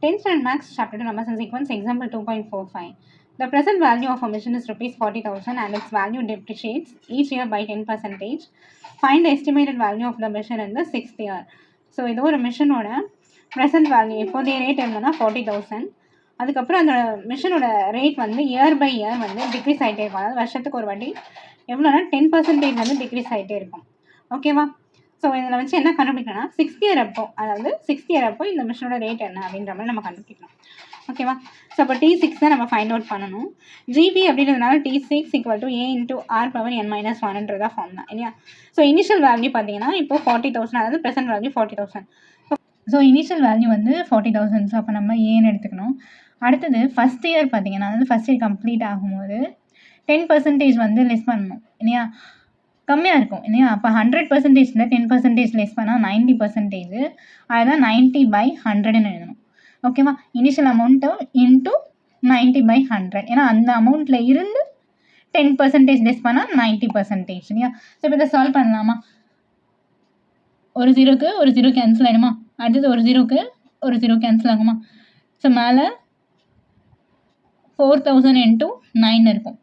10th standard max chapter 2 numbers and sequence example 2.45. The present value of a machine is rupees 40,000 and its value depreciates each year by 10%. Find the estimated value of the machine in the 6th year. So இது ஒரு மிஷினோட present value இப்போதைய rate என்னன்னா 40,000. அதுக்கப்புறம் அந்த மிஷினோட rate வந்து year by year வந்து டிக்ரீஸ் ஆகிட்டே இருக்கும். அதாவது வருஷத்துக்கு ஒரு வாட்டி எவ்வளோனா 10% வந்து டிக்ரீஸ் ஆகிட்டே இருக்கும். ஓகேவா? ஸோ இதில் வச்சு என்ன கண்டுபிடிக்கணும்னா 6th year அப்போ, அதாவது 6th year அப்போ இந்த மிஷினோட ரேட் என்ன அப்படின்ற மாதிரி நம்ம கண்டுபிடிக்கணும். ஓகேவா? ஸோ அப்போ T6 தான் நம்ம ஃபைண்ட் அவுட் பண்ணணும். ஜிபி அப்படின்றதுனால T6 = A × R⁻n−1 ஃபார்ம் தான் இல்லையா? ஸோ இனிஷியல் வேல்யூ பார்த்தீங்கன்னா இப்போ 40,000, அதாவது present value 40,000. So initial value வந்து 40,000. ஸோ அப்போ நம்ம ஏன்னு எடுத்துக்கணும். அடுத்தது ஃபஸ்ட் இயர் பார்த்தீங்கன்னா, அதாவது ஃபஸ்ட் இயர் கம்ப்ளீட் ஆகும்போது 10% வந்து லெஸ் பண்ணணும் இல்லையா? கம்மியாக இருக்கும் இல்லையா? அப்போ 100%ல் 10% லெஸ் பண்ணால் 90%. அதுதான் 90/100ன்னு எழுதணும். ஓகேவா? Initial amount into 90/100. ஏன்னா அந்த அமௌண்ட்டில் இருந்து 10% லெஸ் பண்ணால் 90% இல்லையா? ஸோ இப்போ இதை சால்வ் பண்ணலாமா? ஒரு ஜீரோக்கு ஒரு ஜீரோ கேன்சல் ஆகிடுமா? அடுத்தது ஒரு ஜீரோக்கு ஒரு ஜீரோ கேன்சல் ஆகுமா? ஸோ மேலே 4,000 × 9 இருக்கும்.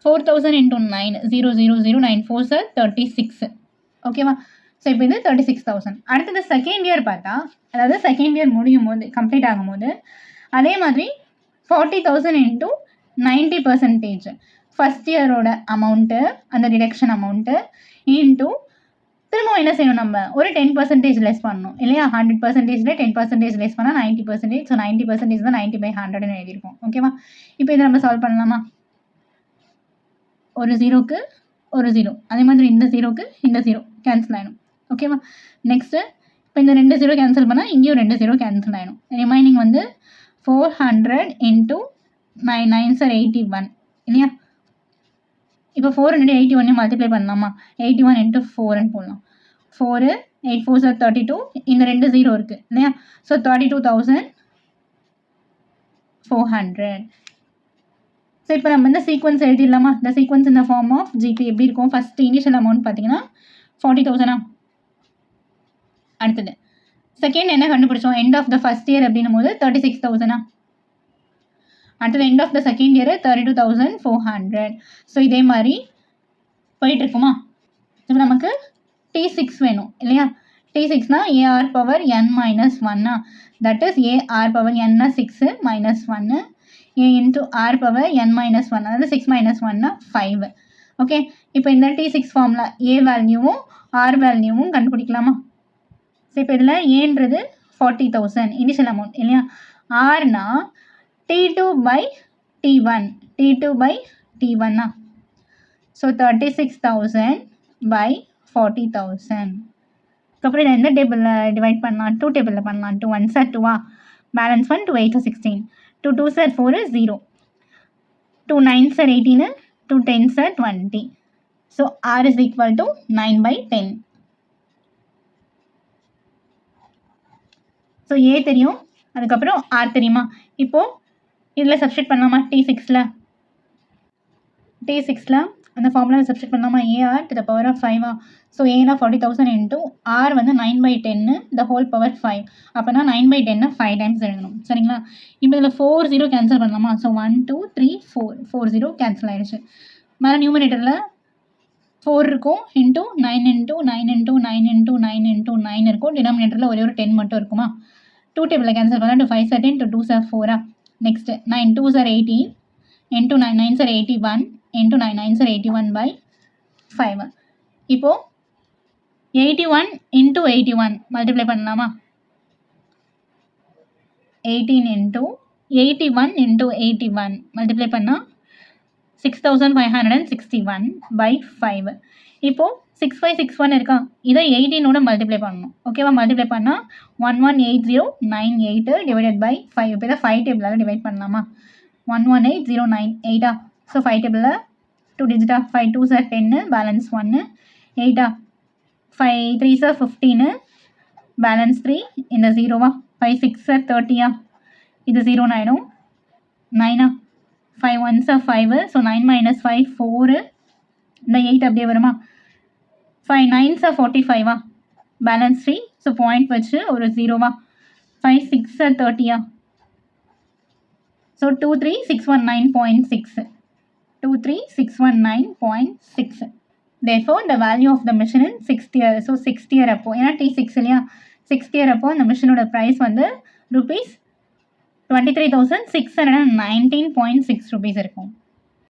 4,000 × 9 0 0 0 9 4 36. ஓகேவா? ஸோ இப்போ இது 36,000. அடுத்தது செகண்ட் இயர் பார்த்தா, அதாவது செகண்ட் இயர் முடியும் போது கம்ப்ளீட் ஆகும்போது அதே மாதிரி 40,000 × 90%. ஃபஸ்ட் இயரோட அமௌண்ட்டு, அந்த டிடக்ஷன் அமௌண்ட்டு இன்ட்டு திரும்ப என்ன செய்யணும், நம்ம ஒரு 10% லெஸ் பண்ணணும் இல்லையா? 100%ல் 10% லெஸ் பண்ணால் 90%. ஸோ 90% தான் 90/100ன்னு எழுதியிருக்கோம். ஓகேவா? இப்போ இதை நம்ம சால்வ் பண்ணலாமா? ஒரு ஜீரோக்கு ஒரு ஜீரோ, அதே மாதிரி இந்த ஜீரோக்கு இந்த ஜீரோ கேன்சல் ஆகிடும். ஓகேவா? நெக்ஸ்ட்டு இப்போ இந்த 2 ஜீரோ கேன்சல் பண்ணால் இங்கேயும் 2 ஜீரோ கேன்சல் ஆகிடும். ரிமைனிங் வந்து 400 × 9 9 81 இல்லையா? இப்போ 481 மல்டிப்ளை பண்ணலாமா? 81 × 4ன்னு போடலாம். 4 8 4 32. இந்த 2 ஜீரோ இருக்குது இல்லையா? ஸோ 32,400. ஸோ இப்போ நம்ம இந்த சீக்வன்ஸ் எழுதிடலாமா? இந்த சீக்வன்ஸ் இந்த ஃபார்ம் ஆஃப் ஜிபி எப்படி இருக்கும்? ஃபஸ்ட்டு இனிஷியல் அமௌண்ட் பார்த்தீங்கன்னா 40,000. அடுத்தது செகண்ட் என்ன கண்டுபிடிச்சோம்? End of the first year அப்படின்னும் போது 36,000. அடுத்தது end of the second year 32,400. So இதே மாதிரி போயிட்டு இருக்குமா? இப்போ நமக்கு T6 வேணும் இல்லையா? T6னா AR⁻n−1. That is AR⁻n 6 -1 A × R⁻n−1, அதாவது 6 - 1 5. ஓகே, இப்போ இந்த T6 ஃபார்மில் A வேல்யூவும் R வேல்யூவும் கண்டுபிடிக்கலாமா? ஸோ இப்போ இதில் ஏன்றது 40,000 இனிஷியல் அமௌண்ட் இல்லையா? ஆர்னா T2/T1 T2/T1. ஸோ 36,000/40,000. அப்புறம் இதை எந்த டேபிளில் டிவைட் பண்ணலாம்? 2 டேபிளில் பண்ணலாம். 2 1s are 2, balance 1 2 8 16, 2 2s are 4 0, 2 9s are 18, 2 10s are 20. So R is equal to 9/10. So A தெரியும், அதுக்கப்புறம் R தெரியுமா? இப்போது இதில் சப்ஸ்டிட் பண்ணலாமா? T6ல் அந்த ஃபார்முலா சப்ஸ்டிட் பண்ணலாமா? AR⁻5. ஸோ ஏனா 40,000 × R வந்து 9/10 the whole power 5. அப்போனா 9/10 5 டைம்ஸ் எழுதணும். சரிங்களா? இப்போ இதில் 4 0 கேன்சல் பண்ணலாமா? ஸோ 1 2 3 4 0 கேன்சல் ஆகிடுச்சு. மேலே நியூமரேட்டரில் 4 இருக்கும், இன்ட்டு 9 × 9 × 9 × 9 × 9 இருக்கும். டினாமினேட்டரில் ஒரே ஒரு 10 மட்டும் இருக்குமா? 2 டேபிளில் கேன்சல் பண்ணால் 2 5 10, 2 2s are 4. Next 9 2s are 18, × 9 9s are 81, × 9 9s are 81/5. இப்போது 81 × 81 மல்டிப்ளை பண்ணலாமா? 18 × 81 × 81 மல்டிப்ளை பண்ணால் 6,561/5. இப்போது 6561 இருக்கா? இதை 18ஓட மல்டிப்ளை பண்ணணும். ஓகேவா? மல்டிப்ளை பண்ணால் 118098 / 5. இப்போ இதை 5 டேபிளால் டிவைட் பண்ணலாமா? 118098. ஸோ 5 டேபிளில் 2 டிஜிட்டா? 5 2s are 10, balance 1 8. 5 3s are 15, balance 3. இந்த 0வா? 5 6s are 30. இது 0 ஆகிடும். 9. 5 1s are 5. ஸோ 9 - 5 4. இந்த 8 அப்படியே வருமா? 5 9s are 45. Balance 3. So point வச்சு ஒரு 0வா? 5 6 30. So 23619.6. 23619.6. Therefore, the value of the machine in 6th year. So 6th year அப்போ ஏன்னா T6 இல்லையா 6th year அப்போ அந்த மிஷினோட ப்ரைஸ் வந்து rupees 23,619.6 rupees இருக்கும்.